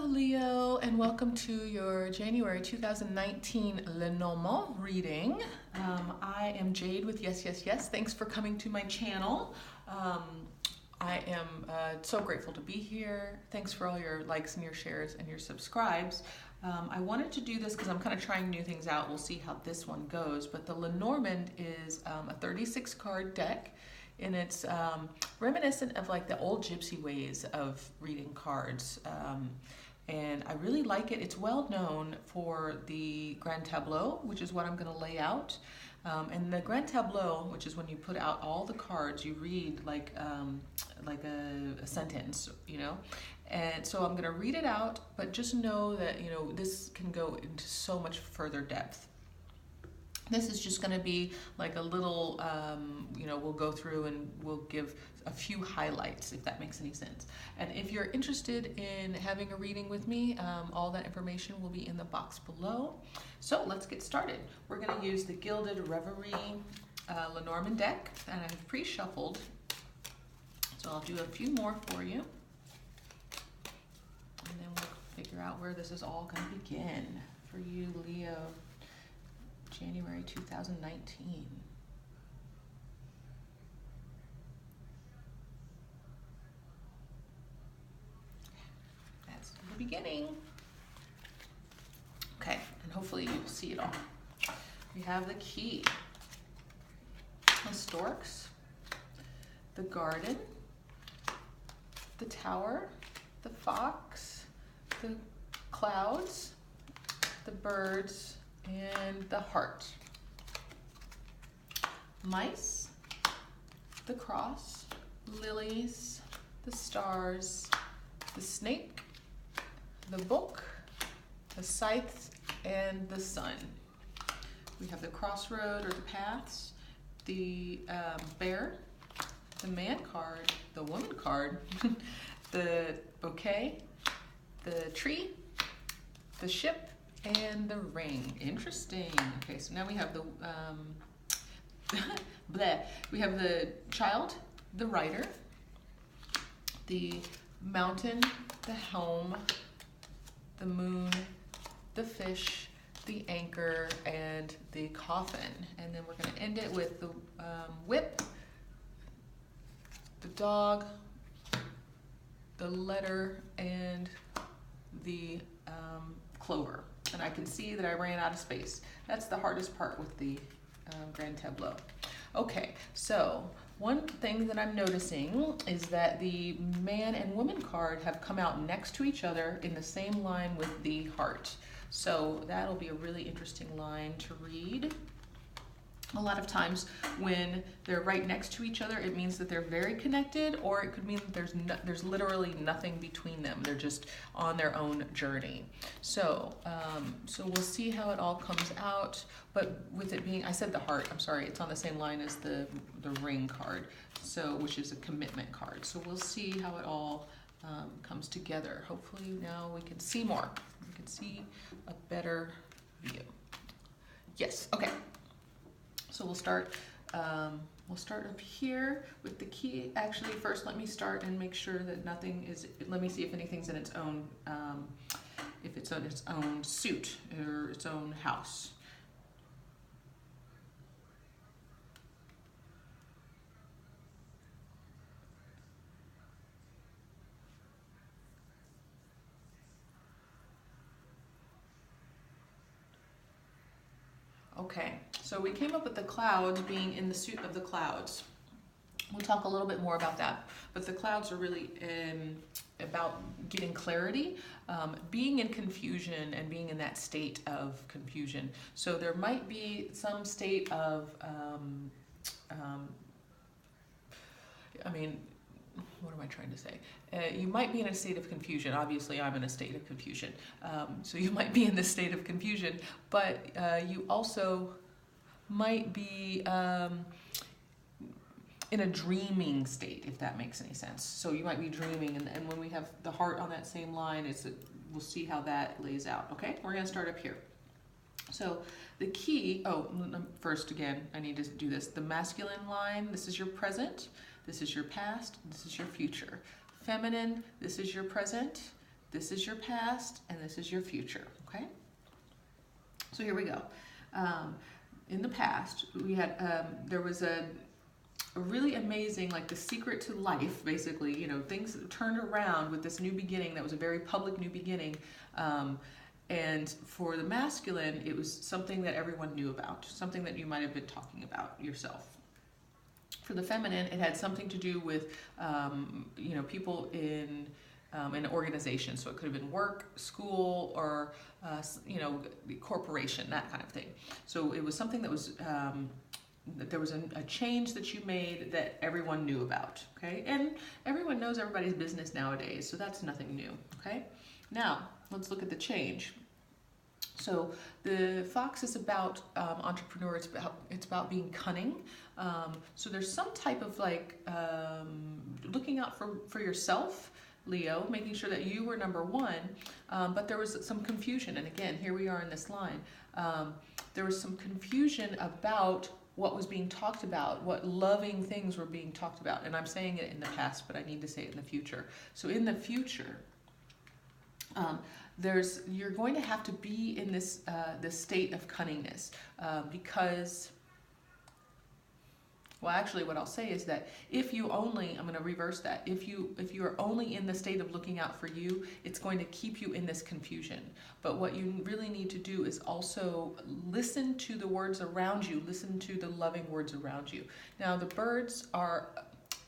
Hello Leo, and welcome to your January 2019 Lenormand reading. I am Jade with yesYesYes. Thanks for coming to my channel. I am so grateful to be here. Thanks for all your likes and your shares and your subscribes. I wanted to do this because I'm kind of trying new things out. We'll see how this one goes. But the Lenormand is a 36 card deck. And it's reminiscent of like the old gypsy ways of reading cards. And I really like it. It's well known for the Grand Tableau, which is what I'm going to lay out. And the Grand Tableau, which is when you put out all the cards, you read like a sentence, you know. And so I'm going to read it out, but just know that, you know, this can go into so much further depth. This is just going to be like a little, you know, we'll go through and we'll give a few highlights, if that makes any sense. And if you're interested in having a reading with me, all that information will be in the box below. So let's get started. We're going to use the Gilded Reverie Lenormand deck, and I've pre-shuffled. So I'll do a few more for you. And then we'll figure out where this is all going to begin for you, Leo. January 2019. That's the beginning. Okay, and hopefully you'll see it all. We have the key, the storks, the garden, the tower, the fox, the clouds, the birds, and the heart. Mice, the cross, lilies, the stars, the snake, the book, the scythe, and the sun. We have the crossroad or the paths, the bear, the man card, the woman card, the bouquet, the tree, the ship, and the ring. Interesting. Okay, so now we have the we have the child, the rider, the mountain, the helm, the moon, the fish, the anchor, and the coffin. And then we're going to end it with the whip, the dog, the letter, and the clover. And I can see that I ran out of space. That's the hardest part with the Grand Tableau. Okay, so one thing that I'm noticing is that the man and woman card have come out next to each other in the same line with the heart. So that'll be a really interesting line to read. A lot of times when they're right next to each other, it means that they're very connected, or it could mean that there's literally nothing between them. They're just on their own journey. So so we'll see how it all comes out. But with it being, I said the heart, I'm sorry, it's on the same line as the ring card, so which is a commitment card. So we'll see how it all comes together. Hopefully now we can see more. We can see a better view. Yes, okay. So we'll start up here with the key. Actually, first let me start and make sure that nothing is, let me see if anything's in its own, if it's on its own suit or its own house. Okay, so we came up with the clouds being in the suit of the clouds. We'll talk a little bit more about that, but the clouds are really about getting clarity, being in confusion and being in that state of confusion. So there might be some state of, I mean, what am I trying to say? You might be in a state of confusion. Obviously, I'm in a state of confusion. So you might be in this state of confusion, but you also might be in a dreaming state, if that makes any sense. So you might be dreaming, and when we have the heart on that same line, we'll see how that lays out, okay? We're going to start up here. So the key, first again, I need to do this. The masculine line, this is your present. This is your past, this is your future. Feminine, this is your present. This is your past and this is your future, okay? So here we go. In the past, we had, there was a really amazing, like the secret to life, basically, you know, things turned around with this new beginning that was a very public new beginning. And for the masculine, it was something that everyone knew about, something that you might have been talking about yourself. For the feminine, it had something to do with, you know, people in an organization. So it could have been work, school, or, you know, corporation, that kind of thing. So it was something that was, that there was a change that you made that everyone knew about, okay? And everyone knows everybody's business nowadays, so that's nothing new, okay? Now, let's look at the change. So the fox is about entrepreneur, it's about being cunning. So there's some type of like looking out for yourself, Leo, making sure that you were number one, but there was some confusion. And again, here we are in this line. There was some confusion about what was being talked about, what loving things were being talked about. And I'm saying it in the past, but I need to say it in the future. So in the future, you're going to have to be in this state of cunningness because, well, actually what I'll say is that if you only, I'm going to reverse that, if you are only in the state of looking out for you, it's going to keep you in this confusion. But what you really need to do is also listen to the words around you, listen to the loving words around you. Now the birds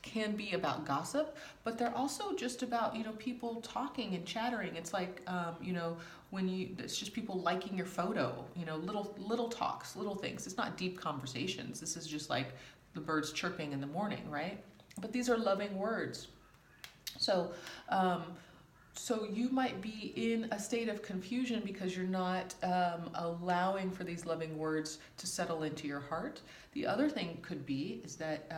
can be about gossip, but they're also just about, you know, people talking and chattering. It's like, you know, it's just people liking your photo, you know, little talks, little things. It's not deep conversations. This is just like the birds chirping in the morning, right? But these are loving words. So, so you might be in a state of confusion because you're not allowing for these loving words to settle into your heart. The other thing could be is that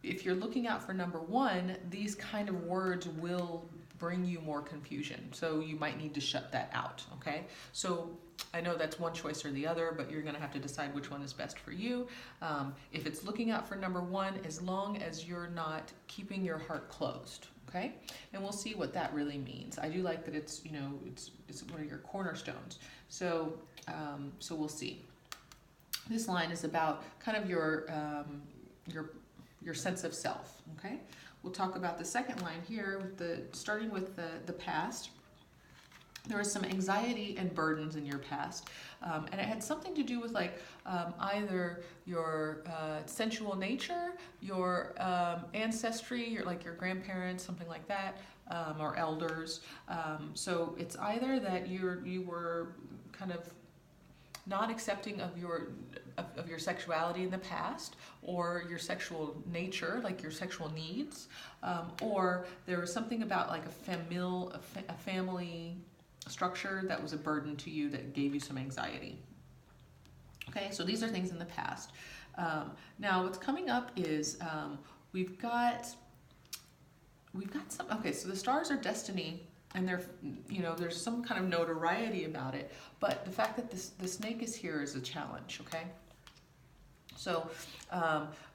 if you're looking out for number one, these kind of words will bring you more confusion. So you might need to shut that out, okay? So I know that's one choice or the other, but you're gonna have to decide which one is best for you. If it's looking out for number one, as long as you're not keeping your heart closed, okay? And we'll see what that really means. I do like that it's, you know, it's one of your cornerstones. So, so we'll see. This line is about kind of your sense of self, okay? We'll talk about the second line here, starting with the past. There was some anxiety and burdens in your past, and it had something to do with like either your sensual nature, your ancestry, your grandparents, something like that, or elders. So it's either that you were kind of not accepting of your sexuality in the past, or your sexual nature, like your sexual needs, or there was something about like a family structure that was a burden to you that gave you some anxiety. Okay, so these are things in the past. Now what's coming up is we've got some, okay, so the stars are destiny, and they're, you know, there's some kind of notoriety about it, but the fact that the snake is here is a challenge, okay? So,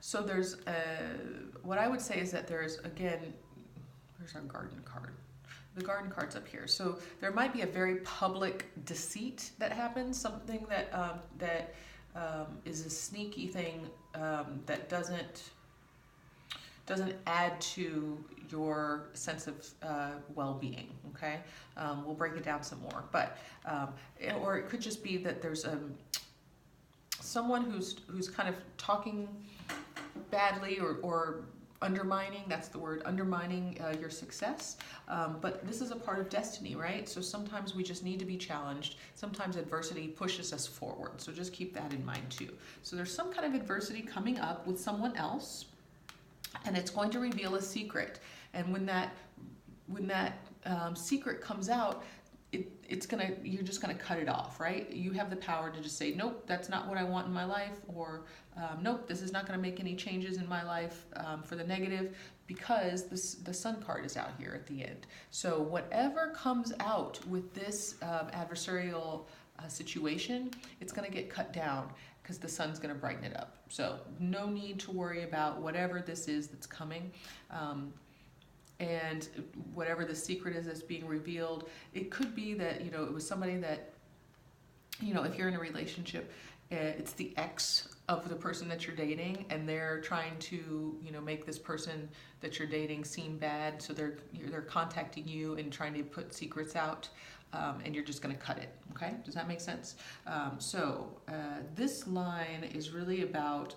so there's, what I would say is that there's, again, where's our garden card? The garden card's up here. So there might be a very public deceit that happens, something that is a sneaky thing that doesn't add to your sense of well-being, okay? We'll break it down some more, but, or it could just be that there's someone who's kind of talking badly or undermining, that's the word, undermining your success. But this is a part of destiny, right? So sometimes we just need to be challenged. Sometimes adversity pushes us forward. So just keep that in mind too. So there's some kind of adversity coming up with someone else, and it's going to reveal a secret. And when that secret comes out, you're just gonna cut it off, right? You have the power to just say, nope, that's not what I want in my life, or nope, this is not gonna make any changes in my life for the negative, because the sun card is out here at the end. So whatever comes out with this adversarial situation, it's gonna get cut down because the sun's gonna brighten it up. So no need to worry about whatever this is that's coming. And and whatever the secret is that's being revealed, it could be that, you know, it was somebody that, you know, if you're in a relationship, it's the ex of the person that you're dating, and they're trying to, you know, make this person that you're dating seem bad, so they're contacting you and trying to put secrets out, and you're just going to cut it. Okay, does that make sense? This line is really about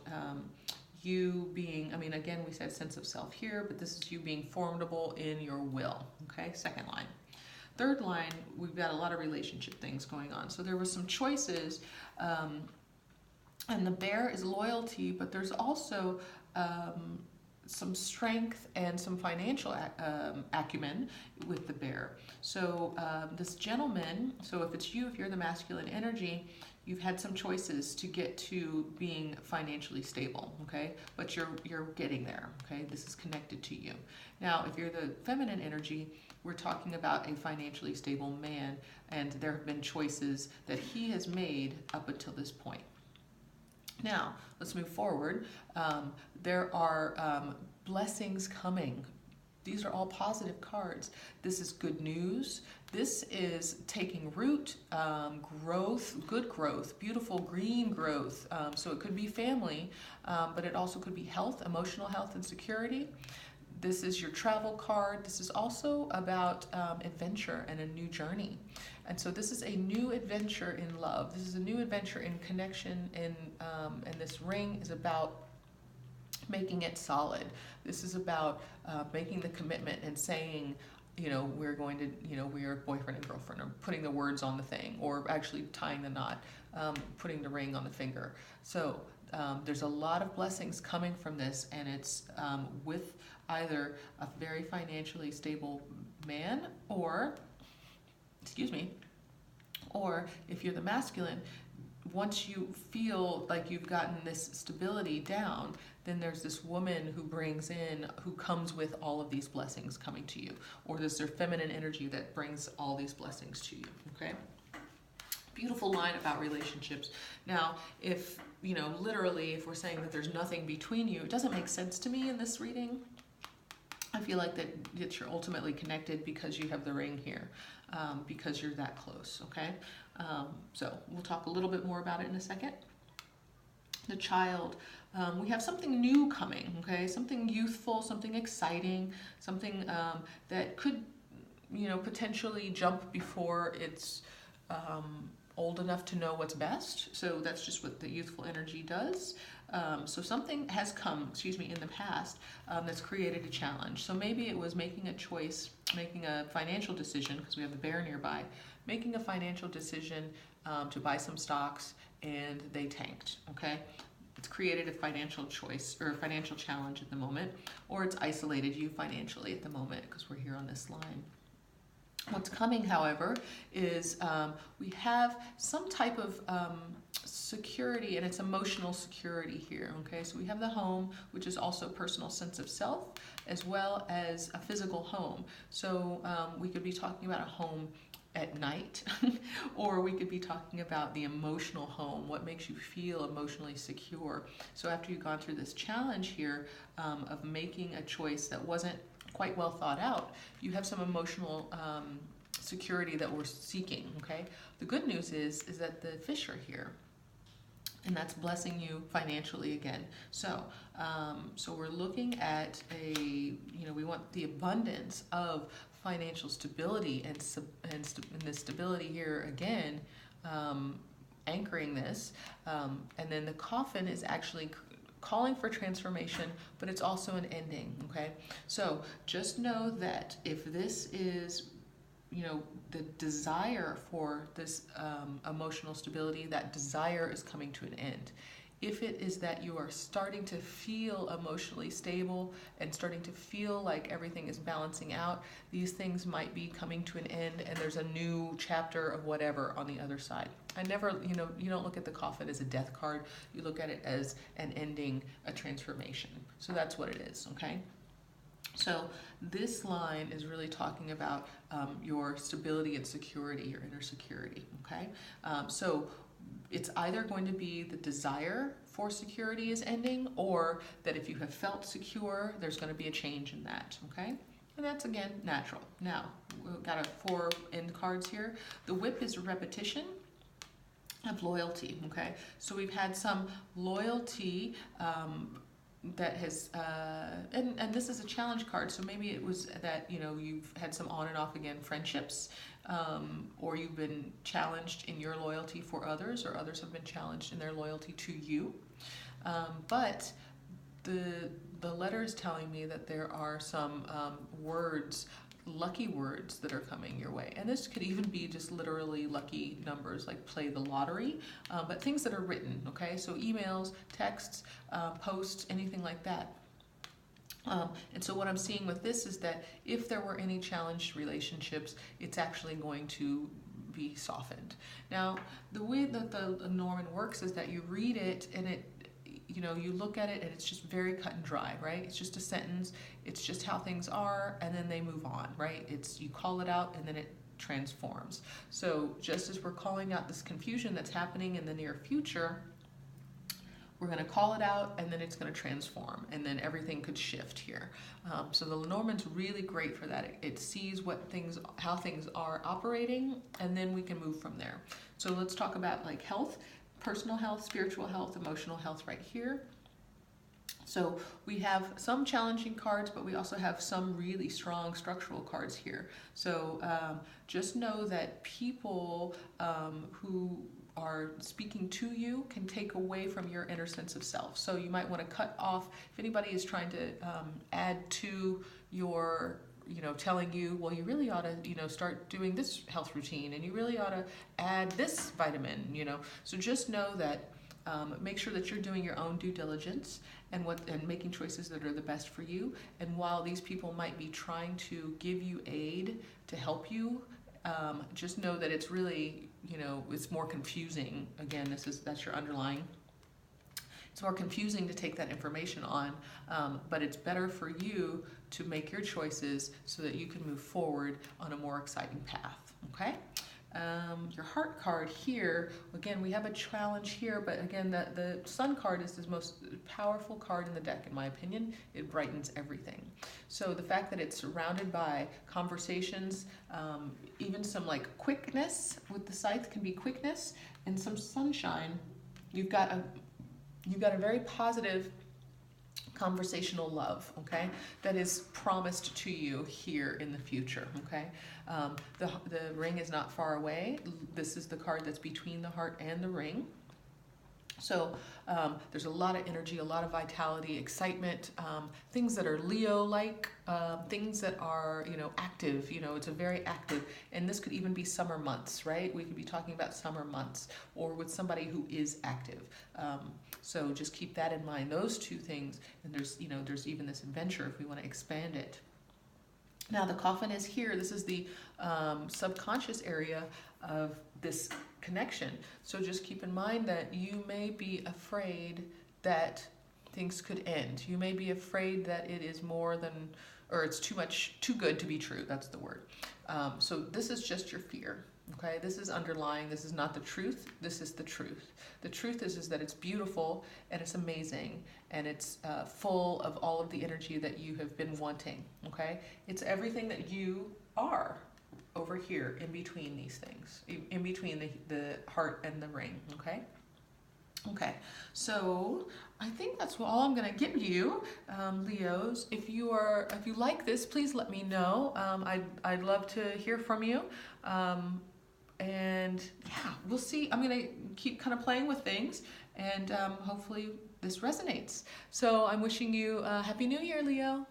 you being, I mean, again, we said sense of self here, but this is you being formidable in your will. Okay, second line. Third line, we've got a lot of relationship things going on. So there was some choices, and the bear is loyalty, but there's also some strength and some financial acumen with the bear. So this gentleman, so if it's you, if you're the masculine energy, you've had some choices to get to being financially stable, okay? But you're getting there, okay? This is connected to you. Now, if you're the feminine energy, we're talking about a financially stable man, and there have been choices that he has made up until this point. Now, let's move forward. There are blessings coming. These are all positive cards. This is good news. This is taking root, growth, good growth, beautiful green growth. So it could be family, but it also could be health, emotional health and security. This is your travel card. This is also about adventure and a new journey. And so this is a new adventure in love. This is a new adventure in connection, and this ring is about making it solid. This is about making the commitment and saying, you know, we're going to, you know, we are boyfriend and girlfriend, or putting the words on the thing, or actually tying the knot, putting the ring on the finger. So there's a lot of blessings coming from this, and it's with either a very financially stable man, or, excuse me, or if you're the masculine, once you feel like you've gotten this stability down, then there's this woman who brings in, who comes with all of these blessings coming to you, or there's their feminine energy that brings all these blessings to you, okay? Beautiful line about relationships. Now, if, you know, literally, if we're saying that there's nothing between you, it doesn't make sense to me in this reading. I feel like that you're ultimately connected because you have the ring here, because you're that close, okay? So we'll talk a little bit more about it in a second. The child, we have something new coming, okay? Something youthful, something exciting, something that could, you know, potentially jump before it's old enough to know what's best. So that's just what the youthful energy does. So something has come, excuse me, in the past that's created a challenge. So maybe it was making a choice, making a financial decision, because we have the bear nearby, making a financial decision to buy some stocks, and they tanked, okay? It's created a financial choice or a financial challenge at the moment, or it's isolated you financially at the moment, because we're here on this line. What's coming, however, is we have some type of security, and it's emotional security here, okay? So we have the home, which is also personal sense of self, as well as a physical home. So we could be talking about a home at night, or we could be talking about the emotional home, what makes you feel emotionally secure. So after you've gone through this challenge here of making a choice that wasn't quite well thought out, you have some emotional security that we're seeking, okay? The good news is that the fish are here, and that's blessing you financially again. So so we're looking at we want the abundance of financial stability, and the stability here again, anchoring this, and then the coffin is actually calling for transformation, but it's also an ending, okay? So just know that if this is, you know, the desire for this emotional stability, that desire is coming to an end. If it is that you are starting to feel emotionally stable and starting to feel like everything is balancing out, these things might be coming to an end, and there's a new chapter of whatever on the other side. I never, you know, you don't look at the coffin as a death card. You look at it as an ending, a transformation. So that's what it is, okay? So this line is really talking about your stability and security, your inner security, okay? So it's either going to be the desire for security is ending, or that if you have felt secure, there's going to be a change in that, okay? And that's, again, natural. Now, we've got 4 end cards here. The whip is repetition of loyalty, okay? So we've had some loyalty that has, and this is a challenge card, so maybe it was that, you know, you've had some on and off again friendships, or you've been challenged in your loyalty for others, or others have been challenged in their loyalty to you. But the letter is telling me that there are some words, lucky words that are coming your way. And this could even be just literally lucky numbers, like play the lottery, but things that are written, okay? So emails, texts, posts, anything like that. And so what I'm seeing with this is that if there were any challenged relationships, it's actually going to be softened. Now, the way that the Lenormand works is that you read it and it, you know, you look at it and it's just very cut and dry, right? It's just a sentence, it's just how things are, and then they move on, right? It's, you call it out and then it transforms. So just as we're calling out this confusion that's happening in the near future, we're going to call it out and then it's going to transform, and then everything could shift here. So the Lenormand's really great for that. It sees how things are operating, and then we can move from there. So let's talk about like health. Personal health, spiritual health, emotional health right here. So we have some challenging cards, but we also have some really strong structural cards here. So just know that people who are speaking to you can take away from your inner sense of self. So you might want to cut off, if anybody is trying to add to your, you know, telling you, well, you really ought to, you know, start doing this health routine, and you really ought to add this vitamin, you know. So just know that, make sure that you're doing your own due diligence and making choices that are the best for you. And while these people might be trying to give you aid to help you, just know that it's really, you know, it's more confusing. Again, that's your underlying. It's more confusing to take that information on, but it's better for you to make your choices so that you can move forward on a more exciting path, okay? Your heart card here, again, we have a challenge here, but again, the sun card is the most powerful card in the deck, in my opinion. It brightens everything. So the fact that it's surrounded by conversations, even some like quickness with the scythe can be quickness, and some sunshine. You've got a very positive conversational love, okay, that is promised to you here in the future, okay? The ring is not far away. This is the card that's between the heart and the ring. So there's a lot of energy, a lot of vitality, excitement, things that are Leo-like, things that are, you know, active. You know, it's a very active, and this could even be summer months, right? We could be talking about summer months, or with somebody who is active. So just keep that in mind, those two things. And there's, you know, there's even this adventure if we want to expand it. Now the coffin is here. This is the subconscious area of this connection. So just keep in mind that you may be afraid that things could end. You may be afraid that it is more than, or it's too good to be true. That's the word. So this is just your fear. Okay, this is underlying. This is not the truth. This is the truth. The truth is that it's beautiful and it's amazing, and it's full of all of the energy that you have been wanting. Okay, it's everything that you are over here in between these things, in between the heart and the ring. Okay. Okay, so I think that's all I'm going to give you, Leos. If you like this, please let me know. I'd love to hear from you. And yeah, we'll see. I'm going to keep kind of playing with things, and hopefully this resonates. So I'm wishing you a Happy New Year, Leo.